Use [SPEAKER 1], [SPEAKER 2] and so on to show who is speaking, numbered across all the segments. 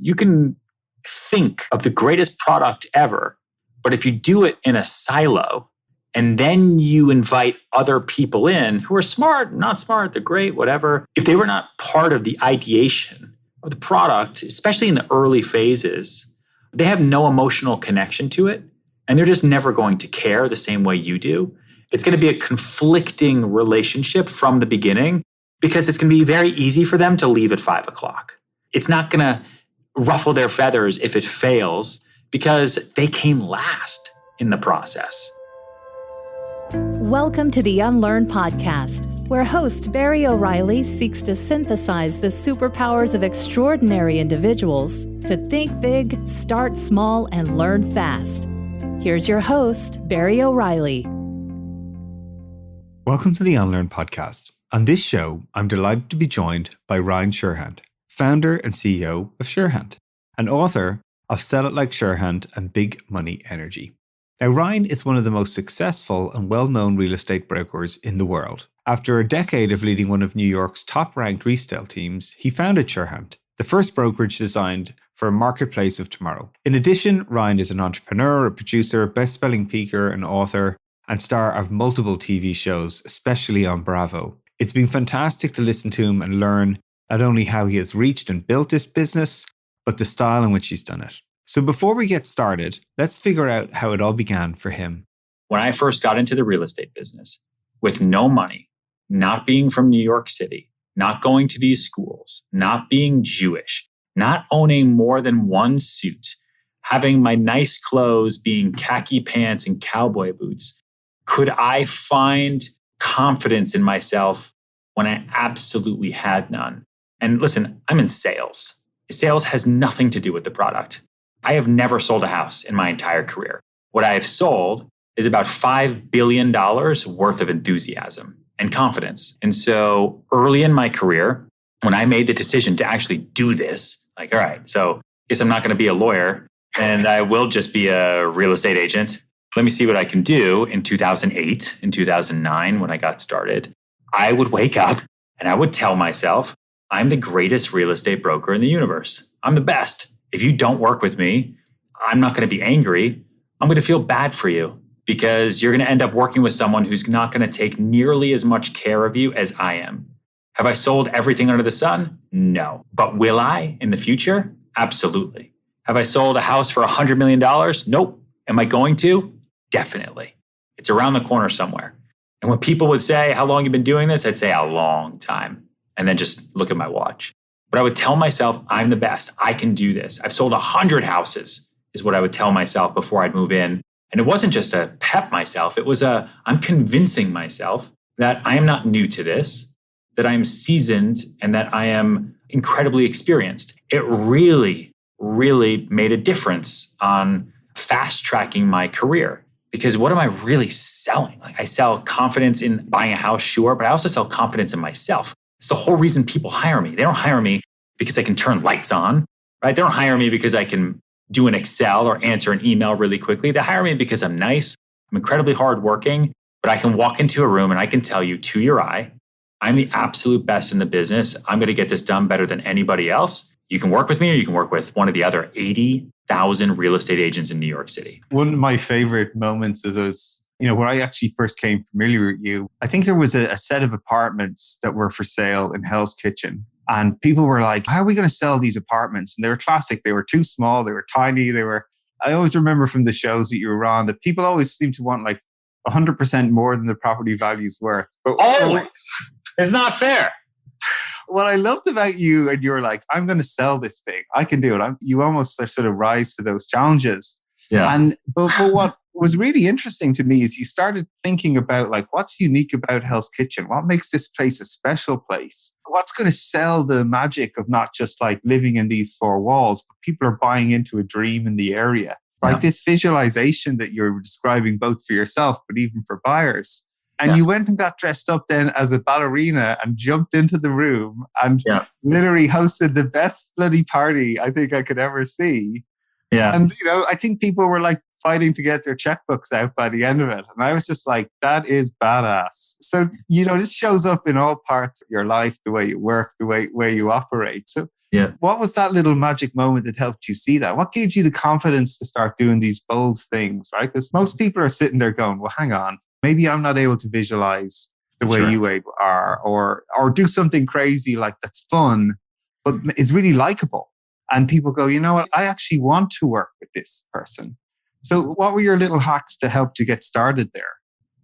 [SPEAKER 1] you can think of the greatest product ever, but if you do it in a silo and then you invite other people in who are smart, not smart, they're great, whatever, if they were not part of the ideation of the product, especially in the early phases, they have no emotional connection to it, and they're just never going to care the same way you do. It's going to be a conflicting relationship from the beginning because it's going to be very easy for them to leave at 5 o'clock. It's not going to ruffle their feathers if it fails because they came last in the process.
[SPEAKER 2] Welcome to the Unlearn Podcast, where host Barry O'Reilly seeks to synthesize the superpowers of extraordinary individuals to think big, start small, and learn fast. Here's your host, Barry O'Reilly.
[SPEAKER 3] Welcome to the Unlearn Podcast. On this show, I'm delighted to be joined by Ryan Serhant, founder and CEO of SERHANT, and author of Sell It Like Serhant and Big Money Energy. Now, Ryan is one of the most successful and well-known real estate brokers in the world. After a decade of leading one of New York's top-ranked resale teams, he founded SERHANT, the first brokerage designed for a marketplace of tomorrow. In addition, Ryan is an entrepreneur, a producer, best-selling speaker, and author, and star of multiple TV shows, especially on Bravo. It's been fantastic to listen to him and learn not only how he has reached and built this business, but the style in which he's done it. So before we get started, let's figure out how it all began for him.
[SPEAKER 1] When I first got into the real estate business, with no money, not being from New York City, not going to these schools, not being Jewish, not owning more than one suit, having my nice clothes being khaki pants and cowboy boots, could I find confidence in myself when I absolutely had none? And listen, I'm in sales. Sales has nothing to do with the product. I have never sold a house in my entire career. What I have sold is about $5 billion worth of enthusiasm and confidence. And so early in my career, when I made the decision to actually do this, like, all right, so I guess I'm not going to be a lawyer and I will just be a real estate agent. Let me see what I can do. In 2008, in 2009, when I got started, I would wake up and I would tell myself, I'm the greatest real estate broker in the universe. I'm the best. If you don't work with me, I'm not going to be angry. I'm going to feel bad for you because you're going to end up working with someone who's not going to take nearly as much care of you as I am. Have I sold everything under the sun? No. But will I in the future? Absolutely. Have I sold a house for $100 million? Nope. Am I going to? Definitely. It's around the corner somewhere. And when people would say, how long have you been doing this? I'd say a long time. And then just look at my watch. But I would tell myself, I'm the best. I can do this. I've sold 100 houses is what I would tell myself before I'd move in. And it wasn't just a pep myself. It was I'm convincing myself that I am not new to this, that I am seasoned and that I am incredibly experienced. It really, really made a difference on fast tracking my career. Because what am I really selling? Like, I sell confidence in buying a house, sure, but I also sell confidence in myself. It's the whole reason people hire me. They don't hire me because I can turn lights on, right? They don't hire me because I can do an Excel or answer an email really quickly. They hire me because I'm nice, I'm incredibly hardworking, but I can walk into a room and I can tell you to your eye, I'm the absolute best in the business. I'm going to get this done better than anybody else. You can work with me or you can work with one of the other 80,000 real estate agents in New York City.
[SPEAKER 3] One of my favorite moments is when I actually first came familiar with you, I think there was a set of apartments that were for sale in Hell's Kitchen. And people were like, how are we going to sell these apartments? And they were classic. They were too small. They were tiny. I always remember from the shows that you were on that people always seem to want like 100% more than the property value's worth. But
[SPEAKER 1] always. It's not fair.
[SPEAKER 3] What I loved about you, and you were like, I'm going to sell this thing. I can do it. You almost sort of rise to those challenges.
[SPEAKER 1] Yeah.
[SPEAKER 3] But what was really interesting to me is you started thinking about like, what's unique about Hell's Kitchen? What makes this place a special place? What's going to sell the magic of not just like living in these four walls, but people are buying into a dream in the area. Right? Yeah. This visualization that you're describing both for yourself, but even for buyers. And you went and got dressed up then as a ballerina and jumped into the room and literally hosted the best bloody party I think I could ever see.
[SPEAKER 1] Yeah.
[SPEAKER 3] And, I think people were like fighting to get their checkbooks out by the end of it. And I was just like, that is badass. So, this shows up in all parts of your life, the way you work, the way you operate. So
[SPEAKER 1] Yeah.
[SPEAKER 3] What was that little magic moment that helped you see that? What gave you the confidence to start doing these bold things, right? Because most people are sitting there going, well, hang on, maybe I'm not able to visualize the way
[SPEAKER 1] Sure.
[SPEAKER 3] you are, or do something crazy like that's fun, but is really likable. And people go, you know what? I actually want to work with this person. So what were your little hacks to help you get started there?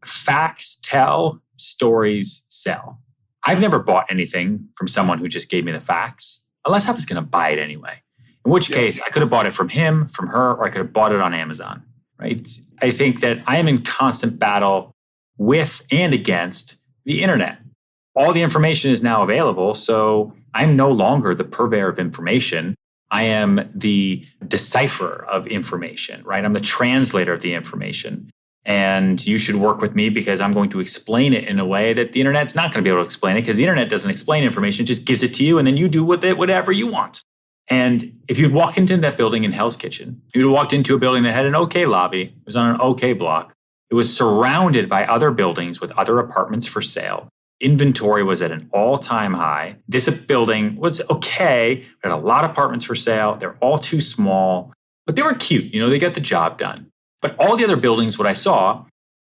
[SPEAKER 1] Facts tell, stories sell. I've never bought anything from someone who just gave me the facts, unless I was going to buy it anyway. In which case, I could have bought it from him, from her, or I could have bought it on Amazon, right? I think that I am in constant battle with and against the internet. All the information is now available, so I'm no longer the purveyor of information. I am the decipherer of information, right? I'm the translator of the information. And you should work with me because I'm going to explain it in a way that the internet's not going to be able to explain it, because the internet doesn't explain information, it just gives it to you and then you do with it whatever you want. And if you'd walk into that building in Hell's Kitchen, you'd have walked into a building that had an okay lobby, it was on an okay block, it was surrounded by other buildings with other apartments for sale. Inventory was at an all-time high. This building was okay. It had a lot of apartments for sale. They're all too small, but they were cute. They got the job done. But all the other buildings, what I saw,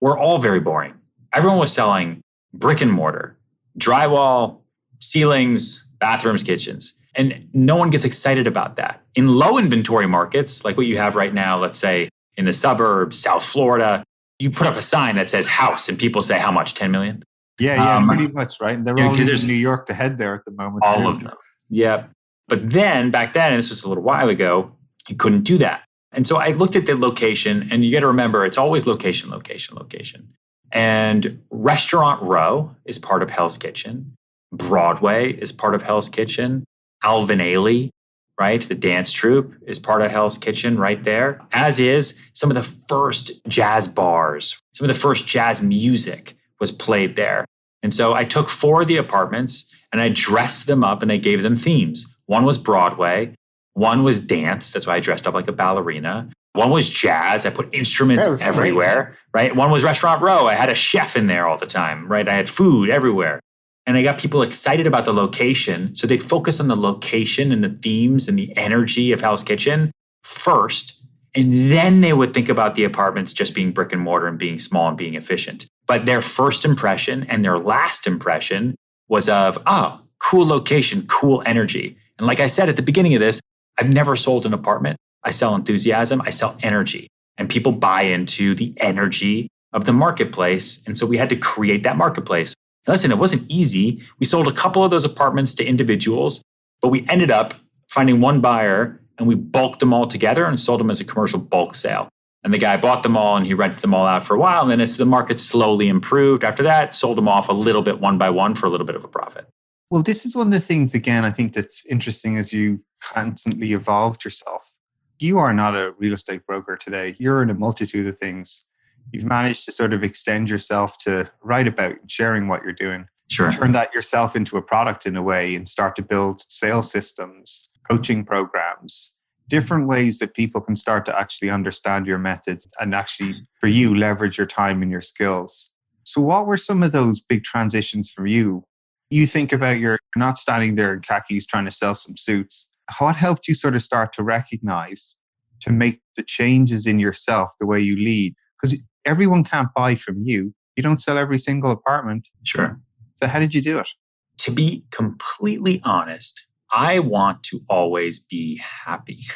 [SPEAKER 1] were all very boring. Everyone was selling brick and mortar, drywall, ceilings, bathrooms, kitchens. And no one gets excited about that. In low inventory markets, like what you have right now, let's say in the suburbs, South Florida, you put up a sign that says house and people say, how much? 10 million?
[SPEAKER 3] Yeah, pretty much, right? And they're all in New York to head there at the moment.
[SPEAKER 1] All of them. Yeah. But then back then, and this was a little while ago, you couldn't do that. And so I looked at the location, and you got to remember, it's always location, location, location. And Restaurant Row is part of Hell's Kitchen. Broadway is part of Hell's Kitchen. Alvin Ailey, right? The dance troupe is part of Hell's Kitchen right there, as is some of the first jazz bars. Some of the first jazz music was played there. And so I took 4 of the apartments and I dressed them up and I gave them themes. One was Broadway. One was dance. That's why I dressed up like a ballerina. One was jazz. I put instruments everywhere, right? One was Restaurant Row. I had a chef in there all the time, right? I had food everywhere. And I got people excited about the location. So they'd focus on the location and the themes and the energy of Hell's Kitchen first. And then they would think about the apartments just being brick and mortar and being small and being efficient. But their first impression and their last impression was of, cool location, cool energy. And like I said at the beginning of this, I've never sold an apartment. I sell enthusiasm, I sell energy. And people buy into the energy of the marketplace. And so we had to create that marketplace. And listen, it wasn't easy. We sold a couple of those apartments to individuals, but we ended up finding one buyer and we bulked them all together and sold them as a commercial bulk sale. And the guy bought them all and he rented them all out for a while. And then as the market slowly improved after that, sold them off a little bit one by one for a little bit of a profit.
[SPEAKER 3] Well, this is one of the things, again, I think that's interesting as you've constantly evolved yourself. You are not a real estate broker today. You're in a multitude of things. You've managed to sort of extend yourself to write about sharing what you're doing.
[SPEAKER 1] Sure.
[SPEAKER 3] Turn that yourself into a product in a way and start to build sales systems, coaching programs, different ways that people can start to actually understand your methods and actually, for you, leverage your time and your skills. So what were some of those big transitions for you? You think about you're not standing there in khakis trying to sell some suits. What helped you sort of start to recognize, to make the changes in yourself, the way you lead? Because everyone can't buy from you. You don't sell every single apartment.
[SPEAKER 1] Sure.
[SPEAKER 3] So how did you do it?
[SPEAKER 1] To be completely honest, I want to always be happy.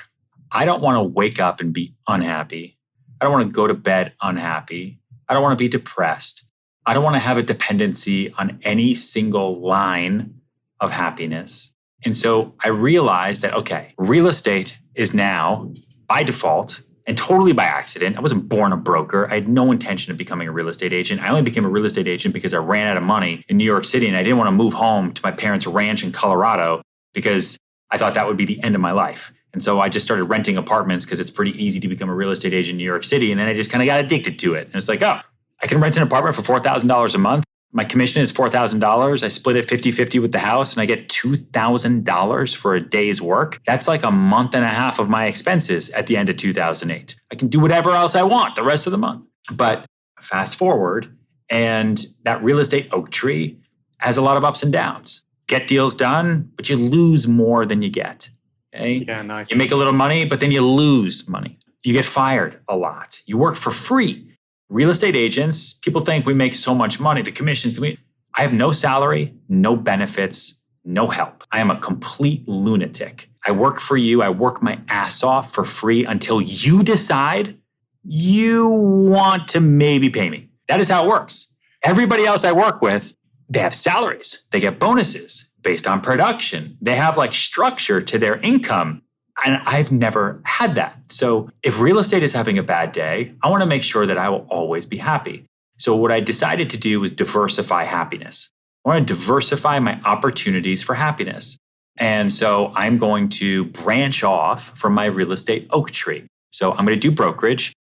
[SPEAKER 1] I don't want to wake up and be unhappy. I don't want to go to bed unhappy. I don't want to be depressed. I don't want to have a dependency on any single line of happiness. And so I realized that, okay, real estate is now by default and totally by accident. I wasn't born a broker. I had no intention of becoming a real estate agent. I only became a real estate agent because I ran out of money in New York City and I didn't want to move home to my parents' ranch in Colorado because I thought that would be the end of my life. And so I just started renting apartments because it's pretty easy to become a real estate agent in New York City. And then I just kind of got addicted to it. And it's like, I can rent an apartment for $4,000 a month. My commission is $4,000. I split it 50-50 with the house and I get $2,000 for a day's work. That's like a month and a half of my expenses at the end of 2008. I can do whatever else I want the rest of the month. But fast forward, and that real estate oak tree has a lot of ups and downs. get deals done, but you lose more than you get. Okay?
[SPEAKER 3] Yeah, nice.
[SPEAKER 1] You make a little money, but then you lose money. You get fired a lot. You work for free. Real estate agents, people think we make so much money, the commissions. I have no salary, no benefits, no help. I am a complete lunatic. I work for you. I work my ass off for free until you decide you want to maybe pay me. That is how it works. Everybody else I work with, they have salaries. They get bonuses based on production. They have like structure to their income. And I've never had that. So if real estate is having a bad day, I want to make sure that I will always be happy. So what I decided to do was diversify happiness. I want to diversify my opportunities for happiness. And so I'm going to branch off from my real estate oak tree. So I'm going to do brokerage,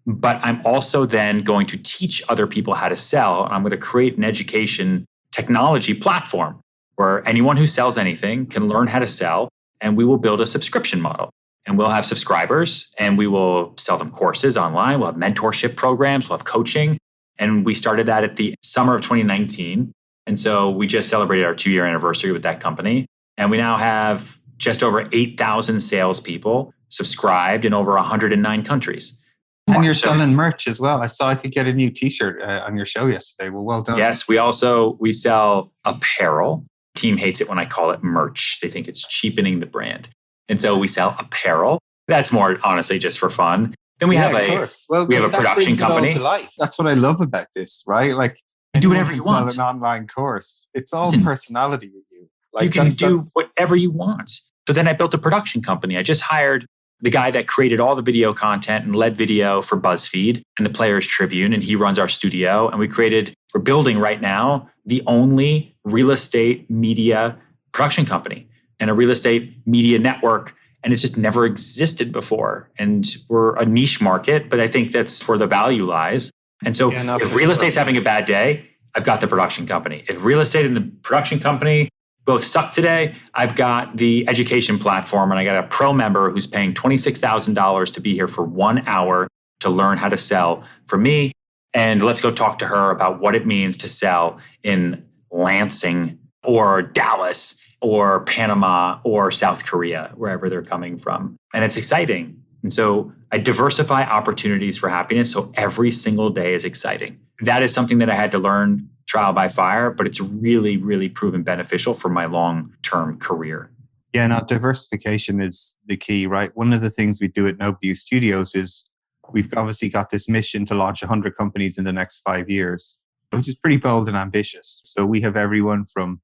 [SPEAKER 1] but I'm also then going to teach other people how to sell. I'm going to create an education technology platform where anyone who sells anything can learn how to sell. And we will build a subscription model, and we'll have subscribers, and we will sell them courses online. We'll have mentorship programs, we'll have coaching. And we started that at the summer of 2019. And so we just celebrated our 2-year anniversary with that company. And we now have just over 8,000 salespeople subscribed in over 109 countries.
[SPEAKER 3] And you're selling merch as well. I saw I could get a new t-shirt on your show yesterday. Well done.
[SPEAKER 1] Yes, we sell apparel. Team hates it when I call it merch. They think it's cheapening the brand. And so we sell apparel. That's more honestly just for fun. Then we have a production company.
[SPEAKER 3] To life. That's what I love about this, right? Like
[SPEAKER 1] you do whatever you want.
[SPEAKER 3] An online course. It's all personality with you. Like
[SPEAKER 1] you can do whatever you want. So then I built a production company. I just hired the guy that created all the video content and led video for BuzzFeed and the Players Tribune, and he runs our studio. And we're building right now the only real estate media production company and a real estate media network. And it's just never existed before. And we're a niche market, but I think that's where the value lies. And so if real estate's having a bad day, I've got the production company. If real estate and the production company both suck today, I've got the education platform, and I got a pro member who's paying $26,000 to be here for 1 hour to learn how to sell for me. And let's go talk to her about what it means to sell in Lansing or Dallas or Panama or South Korea, wherever they're coming from. And it's exciting. And so I diversify opportunities for happiness. So every single day is exciting. That is something that I had to learn trial by fire, but it's really, really proven beneficial for my long-term career.
[SPEAKER 3] Yeah, no, diversification is the key, right? One of the things we do at No View Studios is we've obviously got this mission to launch 100 companies in the next 5 years, which is pretty bold and ambitious. So we have everyone from,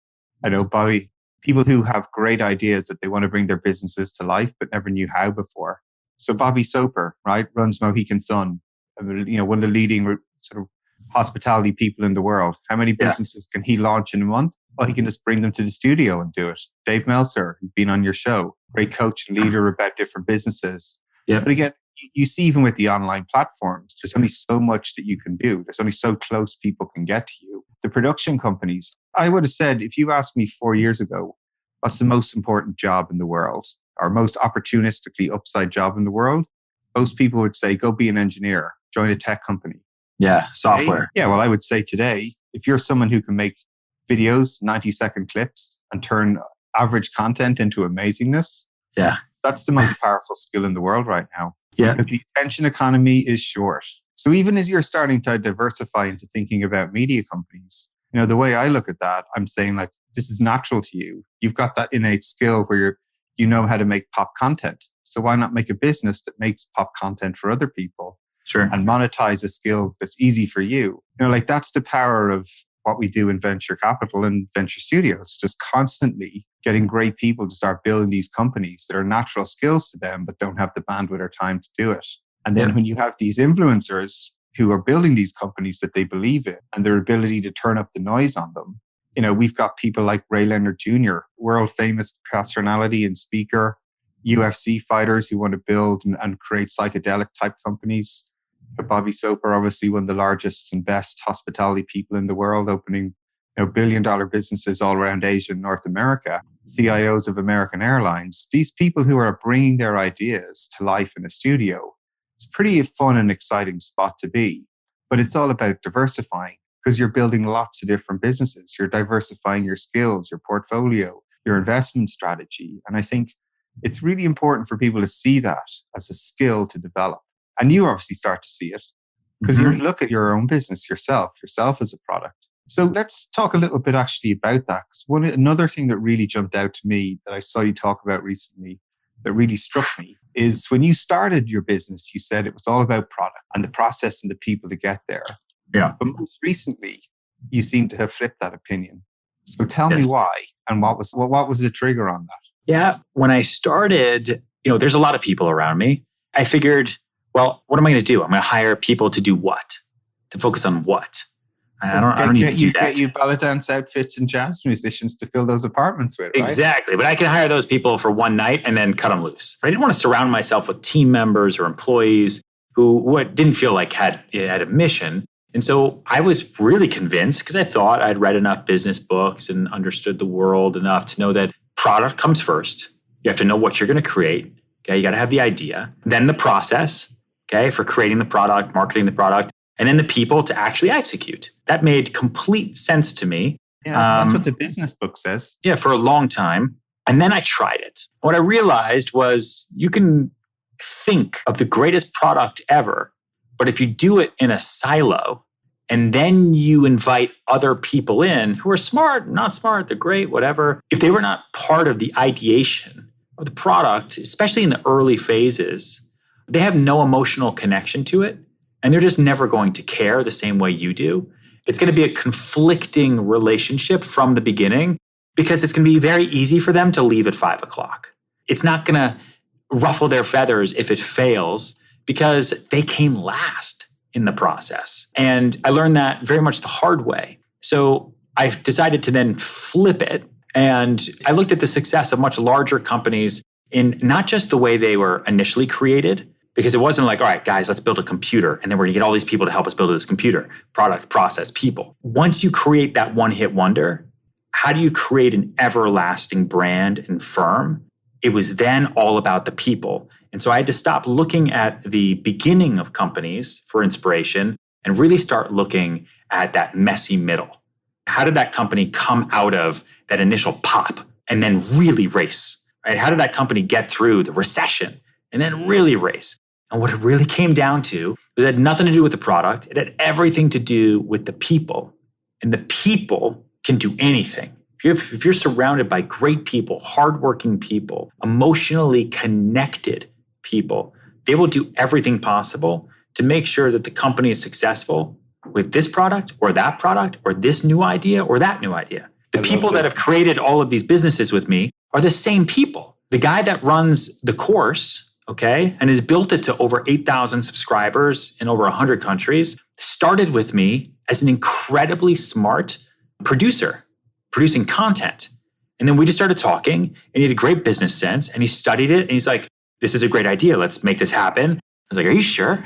[SPEAKER 3] people who have great ideas that they want to bring their businesses to life, but never knew how before. So Bobby Soper, right, runs Mohican Sun, one of the leading sort of hospitality people in the world. How many businesses can he launch in a month? Well, he can just bring them to the studio and do it. Dave Meltzer, who's been on your show, great coach and leader about different businesses. Yeah. But again, you see, even with the online platforms, there's only so much that you can do. There's only so close people can get to you. The production companies, I would have said, if you asked me 4 years ago, what's the most important job in the world, or most opportunistically upside job in the world, most people would say, go be an engineer, join a tech company.
[SPEAKER 1] Yeah, software.
[SPEAKER 3] Yeah, well, I would say today, if you're someone who can make videos, 90-second clips, and turn average content into amazingness, that's the most powerful skill in the world right now. Yeah. Because the attention economy is short. So even as you're starting to diversify into thinking about media companies, the way I look at that, I'm saying like, this is natural to you. You've got that innate skill where you know how to make pop content. So why not make a business that makes pop content for other people? Sure. And monetize a skill that's easy for you. That's the power of what we do in venture capital and venture studios. It's just constantly getting great people to start building these companies that are natural skills to them, but don't have the bandwidth or time to do it. And then when you have these influencers who are building these companies that they believe in and their ability to turn up the noise on them, we've got people like Ray Leonard Jr., world famous personality and speaker, UFC fighters who want to build and create psychedelic type companies. Bobby Soper, obviously one of the largest and best hospitality people in the world, opening billion-dollar businesses all around Asia and North America. CIOs of American Airlines. These people who are bringing their ideas to life in a studio. It's pretty fun and exciting spot to be. But it's all about diversifying, because you're building lots of different businesses. You're diversifying your skills, your portfolio, your investment strategy. And I think it's really important for people to see that as a skill to develop. And you obviously start to see it because you look at your own business yourself as a product. So let's talk a little bit actually about that. Because another thing that really jumped out to me that I saw you talk about recently that really struck me is when you started your business, you said it was all about product and the process and the people to get there.
[SPEAKER 1] Yeah.
[SPEAKER 3] But most recently, you seem to have flipped that opinion. So tell me why and what was the trigger on that?
[SPEAKER 1] Yeah. When I started, there's a lot of people around me. I figured, well, what am I going to do? I'm going to hire people to do what? To focus on what? I don't need to do that.
[SPEAKER 3] Get you ballet dance outfits and jazz musicians to fill those apartments with, right?
[SPEAKER 1] Exactly. But I can hire those people for one night and then cut them loose. I didn't want to surround myself with team members or employees who didn't feel like had a mission. And so I was really convinced because I thought I'd read enough business books and understood the world enough to know that product comes first. You have to know what you're going to create. Okay, you got to have the idea, then the process, okay, for creating the product, marketing the product, and then the people to actually execute. That made complete sense to me.
[SPEAKER 3] Yeah, that's what the business book says.
[SPEAKER 1] Yeah, for a long time. And then I tried it. What I realized was you can think of the greatest product ever, but if you do it in a silo, and then you invite other people in who are smart, not smart, they're great, whatever. If they were not part of the ideation of the product, especially in the early phases, they have no emotional connection to it. And they're just never going to care the same way you do. It's going to be a conflicting relationship from the beginning because it's going to be very easy for them to leave at 5 o'clock. It's not going to ruffle their feathers if it fails because they came last in the process. And I learned that very much the hard way. So I decided to then flip it. And I looked at the success of much larger companies in not just the way they were initially created, because it wasn't like, all right, guys, let's build a computer. And then we're going to get all these people to help us build this computer, product, process, people. Once you create that one-hit wonder, how do you create an everlasting brand and firm? It was then all about the people. And so I had to stop looking at the beginning of companies for inspiration and really start looking at that messy middle. How did that company come out of that initial pop and then really race? Right? How did that company get through the recession and then really race? And what it really came down to was it had nothing to do with the product. It had everything to do with the people. And the people can do anything. If you're surrounded by great people, hardworking people, emotionally connected people, they will do everything possible to make sure that the company is successful with this product or this new idea or that new idea. The people that have created all of these businesses with me are the same people. The guy that runs the course, okay, and has built it to over 8,000 subscribers in over 100 countries, started with me as an incredibly smart producer, producing content. And then we just started talking, and he had a great business sense, and he studied it, and he's like, this is a great idea. Let's make this happen. I was like, are you sure?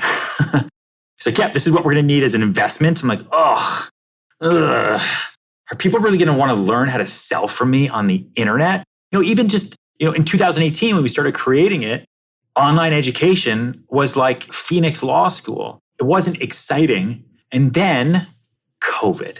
[SPEAKER 1] He's like, yeah, this is what we're going to need as an investment. I'm like, ugh. Are people really going to want to learn how to sell from me on the internet? Even just, in 2018, when we started creating it, online education was like Phoenix Law School. It wasn't exciting. And then COVID.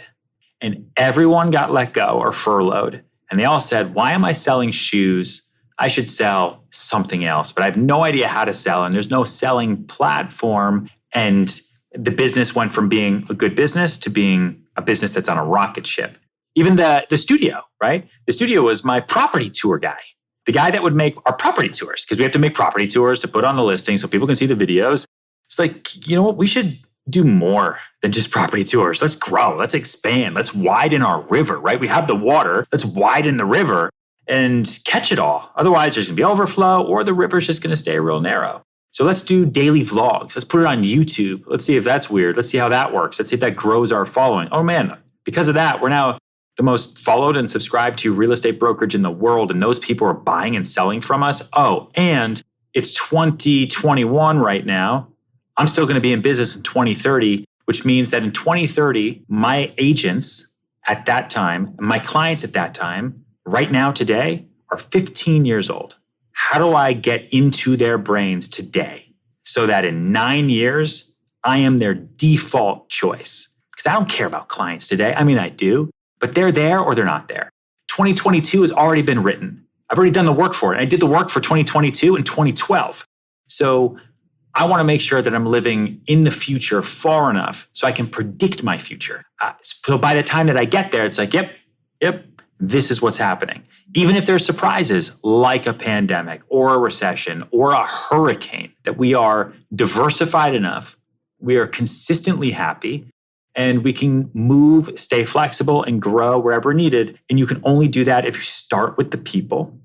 [SPEAKER 1] And everyone got let go or furloughed. And they all said, why am I selling shoes? I should sell something else. But I have no idea how to sell. And there's no selling platform. And the business went from being a good business to being a business that's on a rocket ship. Even the studio, right? The studio was my property tour guy. The guy that would make our property tours, because we have to make property tours to put on the listing so people can see the videos. It's like, you know what? We should do more than just property tours. Let's grow. Let's expand. Let's widen our river, right? We have the water. Let's widen the river and catch it all. Otherwise, there's going to be overflow or the river's just going to stay real narrow. So let's do daily vlogs. Let's put it on YouTube. Let's see if that's weird. Let's see how that works. Let's see if that grows our following. Oh man, because of that, we're now the most followed and subscribed to real estate brokerage in the world. And those people are buying and selling from us. Oh, and it's 2021 right now. I'm still going to be in business in 2030, which means that in 2030, my agents at that time, my clients at that time, right now today, are 15 years old. How do I get into their brains today so that in 9 years, I am their default choice? because I don't care about clients today. I mean, I do, but they're there or they're not there. 2022 has already been written. I've already done the work for it. I did the work for 2022 and 2012. So I want to make sure that I'm living in the future far enough so I can predict my future. So by the time that I get there, it's like, yep, this is what's happening. Even if there's surprises like a pandemic or a recession or a hurricane, that we are diversified enough, we are consistently happy, and we can move, stay flexible, and grow wherever needed. And you can only do that if you start with the people,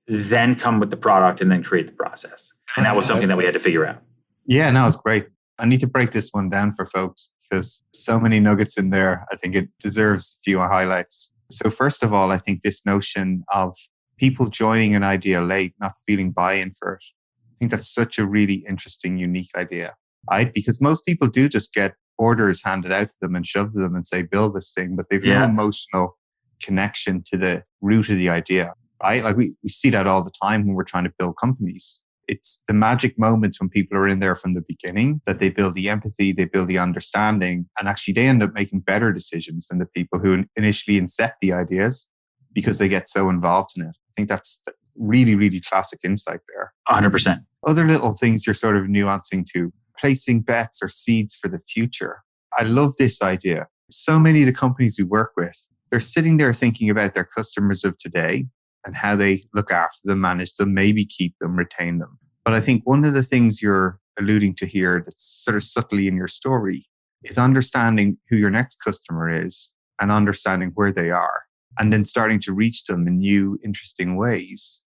[SPEAKER 1] then come with the product, and then create the process. And that was something that we had to figure out.
[SPEAKER 3] Yeah, no, it's great. I need to break this one down for folks because so many nuggets in there. I think it deserves a few highlights. So first of all, I think this notion of people joining an idea late, not feeling buy-in for it. I think that's such a really interesting, unique idea, right? Because most people do just get orders handed out to them and shoved to them and say, build this thing, but they've no emotional connection to the root of the idea, right? Like we see that all the time when we're trying to build companies. It's the magic moments when people are in there from the beginning that they build the empathy, they build the understanding, and actually they end up making better decisions than the people who initially incept the ideas because they get so involved in it. I think that's really, really classic insight there.
[SPEAKER 1] 100%.
[SPEAKER 3] Other little things you're sort of nuancing to, placing bets or seeds for the future. I love this idea. So many of the companies we work with, they're sitting there thinking about their customers of today and how they look after them, manage them, maybe keep them, retain them. But I think one of the things you're alluding to here that's sort of subtly in your story is understanding who your next customer is and understanding where they are and then starting to reach them in new, interesting ways.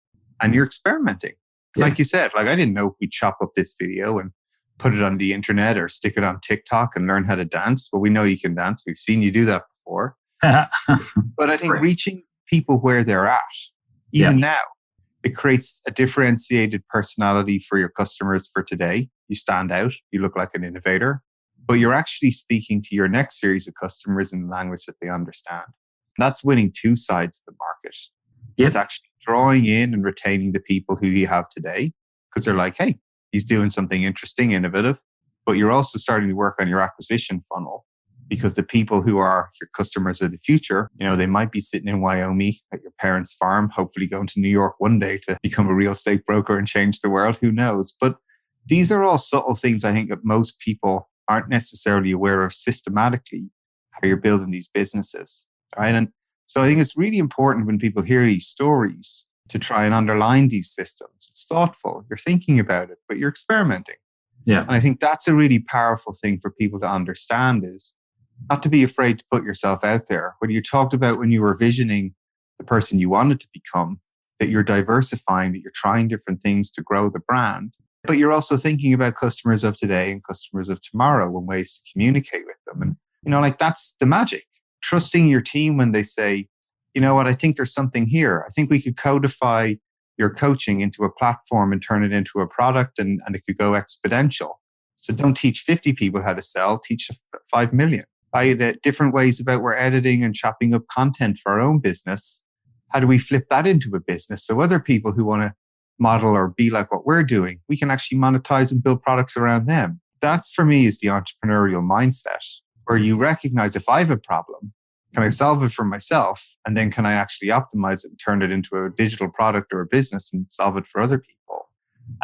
[SPEAKER 3] And you're experimenting. Yeah. Like you said, like I didn't know if we'd chop up this video and put it on the internet or stick it on TikTok and learn how to dance. Well, we know you can dance. We've seen you do that before. But I think reaching people where they're at, even now, it creates a differentiated personality for your customers for today. You stand out. You look like an innovator. But you're actually speaking to your next series of customers in a language that they understand. That's winning two sides of the market. Yep. It's actually drawing in and retaining the people who you have today because they're like, hey, he's doing something interesting, innovative. But you're also starting to work on your acquisition funnel because the people who are your customers of the future, you know, they might be sitting in Wyoming at your parents' farm, hopefully going to New York one day to become a real estate broker and change the world. Who knows? But these are all subtle things I think that most people aren't necessarily aware of systematically how you're building these businesses, right? And so I think it's really important when people hear these stories to try and underline these systems. It's thoughtful. You're thinking about it, but you're experimenting.
[SPEAKER 1] Yeah.
[SPEAKER 3] And I think that's a really powerful thing for people to understand is not to be afraid to put yourself out there. What you talked about when you were visioning the person you wanted to become, that you're diversifying, that you're trying different things to grow the brand, but you're also thinking about customers of today and customers of tomorrow and ways to communicate with them. And, you know, like that's the magic. Trusting your team when they say, you know what, I think there's something here. I think we could codify your coaching into a platform and turn it into a product and it could go exponential. So don't teach 50 people how to sell, teach 5 million. Different ways about we're editing and chopping up content for our own business. How do we flip that into a business? So other people who want to model or be like what we're doing, we can actually monetize and build products around them. That's for me is the entrepreneurial mindset where you recognize if I have a problem, can I solve it for myself? And then can I actually optimize it and turn it into a digital product or a business and solve it for other people?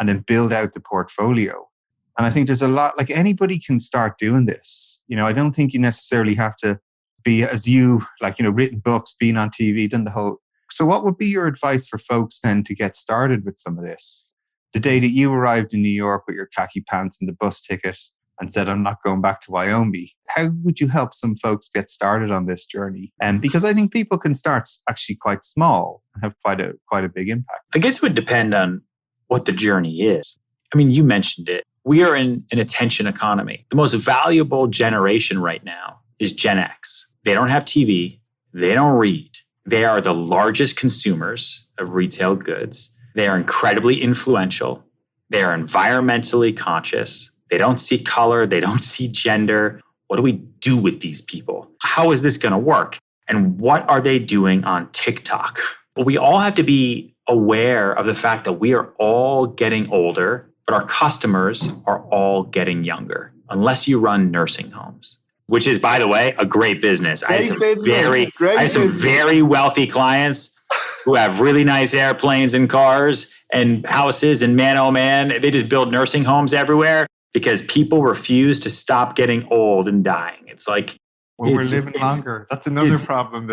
[SPEAKER 3] And then build out the portfolio. And I think there's a lot, like anybody can start doing this. You know, I don't think you necessarily have to be as you, like, you know, written books, being on TV, done the whole. So what would be your advice for folks then to get started with some of this? The day that you arrived in New York with your khaki pants and the bus ticket and said, I'm not going back to Wyoming, how would you help some folks get started on this journey? And because I think people can start actually quite small and have quite a big impact.
[SPEAKER 1] I guess it would depend on what the journey is. I mean, you mentioned it. We are in an attention economy. The most valuable generation right now is Gen X. They don't have TV. They don't read. They are the largest consumers of retail goods. They are incredibly influential. They are environmentally conscious. They don't see color. They don't see gender. What do we do with these people? How is this going to work? And what are they doing on TikTok? But we all have to be aware of the fact that we are all getting older, but our customers are all getting younger, unless you run nursing homes. which is, by the way, a great business. I have some very wealthy clients who have really nice airplanes and cars and houses, and man, oh man, they just build nursing homes everywhere because people refuse to stop getting old and dying. It's like,
[SPEAKER 3] we're living longer. That's another problem.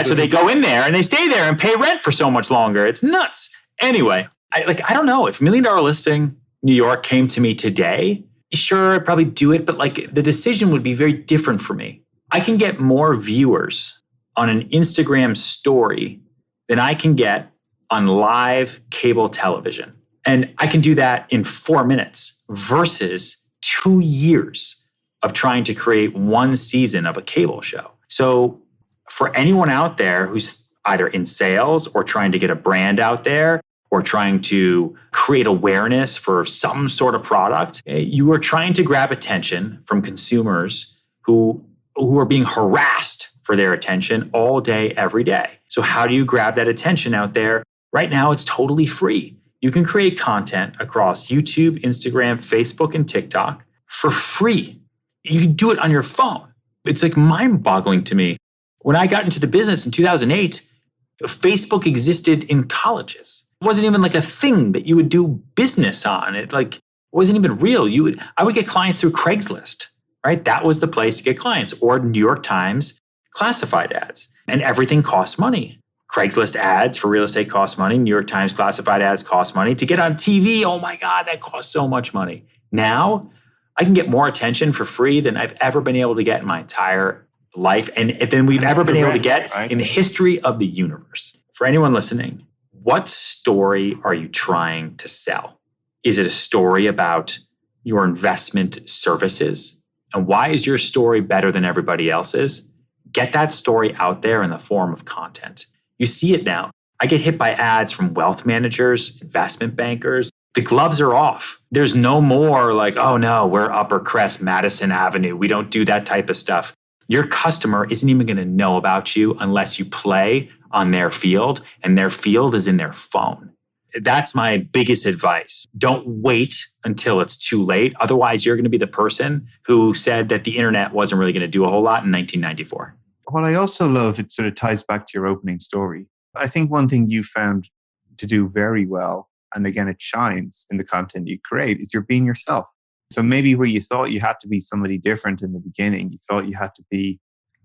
[SPEAKER 1] So they go in there and they stay there and pay rent for so much longer. It's nuts. Anyway, I don't know if $1 Million Listing New York came to me today. Sure, I'd probably do it, but like the decision would be very different for me. I can get more viewers on an Instagram story than I can get on live cable television. And I can do that in 4 minutes versus 2 years of trying to create one season of a cable show. So for anyone out there who's either in sales or trying to get a brand out there or trying to create awareness for some sort of product, you are trying to grab attention from consumers who are being harassed for their attention all day, every day. So how do you grab that attention out there? Right now, it's totally free. You can create content across YouTube, Instagram, Facebook, and TikTok for free. You can do it on your phone. It's like mind-boggling to me. When I got into the business in 2008, Facebook existed in colleges. It wasn't even like a thing that you would do business on. It wasn't even real. I would get clients through Craigslist, right? That was the place to get clients, or New York Times classified ads. And everything costs money. Craigslist ads for real estate cost money. New York Times classified ads cost money. To get on TV, oh my God, that costs so much money. Now, I can get more attention for free than I've ever been able to get in my entire life, and than we've ever been able to get in the history of the universe. For anyone listening, what story are you trying to sell? Is it a story about your investment services? And why is your story better than everybody else's? Get that story out there in the form of content. You see it now. I get hit by ads from wealth managers, investment bankers. The gloves are off. There's no more like, oh no, we're Upper Crest, Madison Avenue. We don't do that type of stuff. Your customer isn't even going to know about you unless you play on their field, and their field is in their phone. That's my biggest advice. Don't wait until it's too late. Otherwise, you're going to be the person who said that the internet wasn't really going to do a whole lot in 1994.
[SPEAKER 3] What I also love, it sort of ties back to your opening story. I think one thing you found to do very well, and again, it shines in the content you create, is you're being yourself. So maybe where you thought you had to be somebody different in the beginning, you thought you had to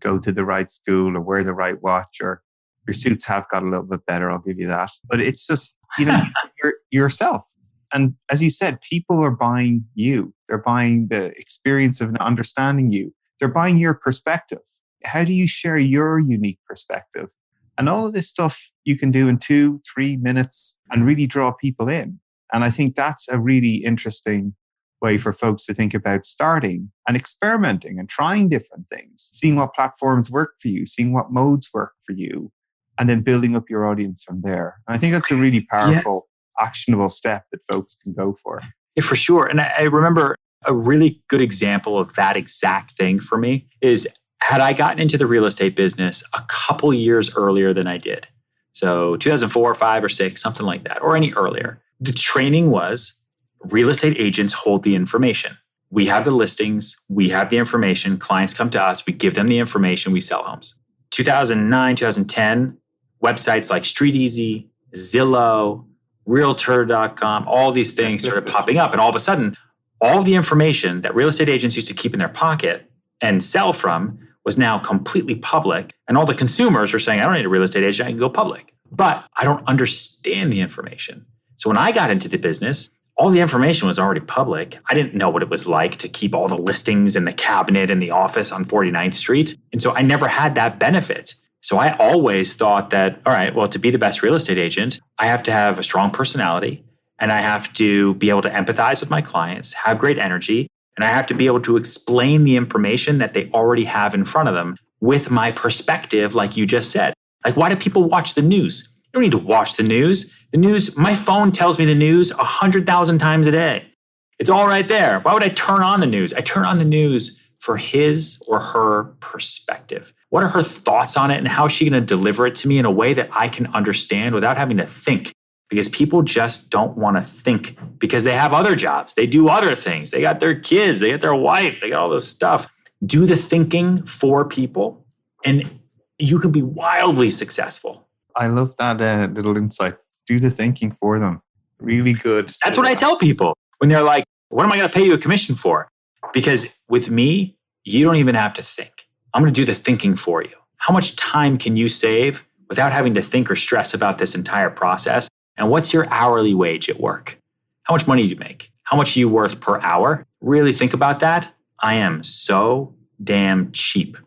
[SPEAKER 3] go to the right school or wear the right watch, or your suits have got a little bit better, I'll give you that. But it's just, you're yourself. And as you said, people are buying you. They're buying the experience of understanding you. They're buying your perspective. How do you share your unique perspective? And all of this stuff you can do in 2-3 minutes and really draw people in. And I think that's a really interesting way for folks to think about starting and experimenting and trying different things, seeing what platforms work for you, seeing what modes work for you, and then building up your audience from there. And I think that's a really powerful, actionable step that folks can go for.
[SPEAKER 1] Yeah, for sure. And I remember a really good example of that exact thing for me is, had I gotten into the real estate business a couple years earlier than I did, so 2004, 5, or 6, something like that, or any earlier, the training was real estate agents hold the information. We have the listings, we have the information, clients come to us, we give them the information, we sell homes. 2009, 2010, websites like StreetEasy, Zillow, Realtor.com, all these things started popping up. And all of a sudden, all of the information that real estate agents used to keep in their pocket and sell from was now completely public. And all the consumers are saying, I don't need a real estate agent, I can go public. But I don't understand the information. So when I got into the business, all the information was already public. I didn't know what it was like to keep all the listings in the cabinet in the office on 49th Street. And so I never had that benefit. So I always thought that, all right, well, to be the best real estate agent, I have to have a strong personality, and I have to be able to empathize with my clients, have great energy, and I have to be able to explain the information that they already have in front of them with my perspective, like you just said. Like, why do people watch the news? You don't need to watch the news. The news, my phone tells me the news 100,000 times a day. It's all right there. Why would I turn on the news? I turn on the news for his or her perspective. What are her thoughts on it, and how is she going to deliver it to me in a way that I can understand without having to think? Because people just don't want to think because they have other jobs. They do other things. They got their kids. They got their wife. They got all this stuff. Do the thinking for people, and you can be wildly successful.
[SPEAKER 3] I love that little insight. Do the thinking for them. Really good.
[SPEAKER 1] That's what I tell people when they're like, what am I going to pay you a commission for? Because with me, you don't even have to think. I'm going to do the thinking for you. How much time can you save without having to think or stress about this entire process? And what's your hourly wage at work? How much money do you make? How much are you worth per hour? Really think about that. I am so damn cheap.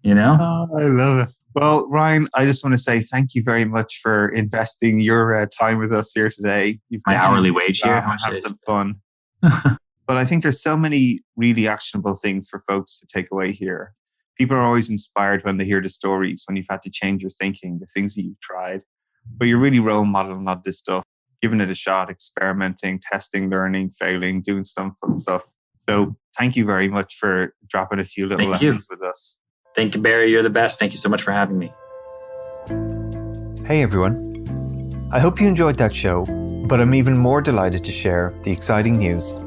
[SPEAKER 1] You know?
[SPEAKER 3] Oh, I love it. Well, Ryan, I just want to say thank you very much for investing your time with us here today.
[SPEAKER 1] You've my hourly wage here.
[SPEAKER 3] Have some fun. But I think there's so many really actionable things for folks to take away here. People are always inspired when they hear the stories, when you've had to change your thinking, the things that you've tried. But you're really role modeling all this stuff, giving it a shot, experimenting, testing, learning, failing, doing some fun stuff. So thank you very much for dropping a few little lessons with us.
[SPEAKER 1] Thank you, Barry. You're the best. Thank you so much for having me.
[SPEAKER 3] Hey, everyone. I hope you enjoyed that show, but I'm even more delighted to share the exciting news.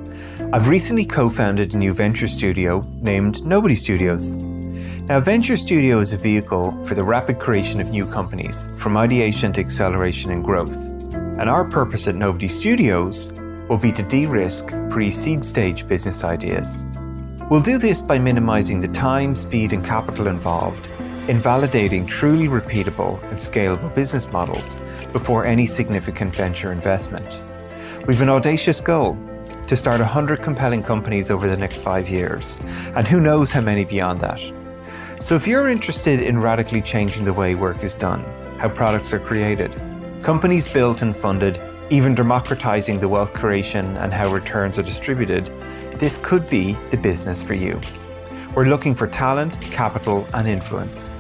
[SPEAKER 3] I've recently co-founded a new venture studio named Nobody Studios. Now, Venture Studio is a vehicle for the rapid creation of new companies, from ideation to acceleration and growth. And our purpose at Nobody Studios will be to de-risk pre-seed stage business ideas. We'll do this by minimizing the time, speed, and capital involved in validating truly repeatable and scalable business models before any significant venture investment. We've an audacious goal to start 100 compelling companies over the next 5 years, and who knows how many beyond that. So if you're interested in radically changing the way work is done, how products are created, companies built and funded, even democratizing the wealth creation and how returns are distributed, this could be the business for you. We're looking for talent, capital, and influence.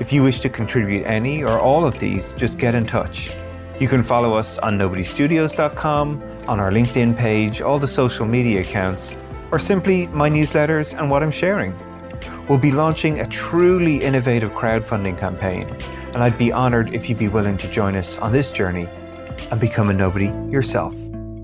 [SPEAKER 3] If you wish to contribute any or all of these, just get in touch. You can follow us on nobodystudios.com, on our LinkedIn page, all the social media accounts, or simply my newsletters and what I'm sharing. We'll be launching a truly innovative crowdfunding campaign, and I'd be honored if you'd be willing to join us on this journey and become a nobody yourself.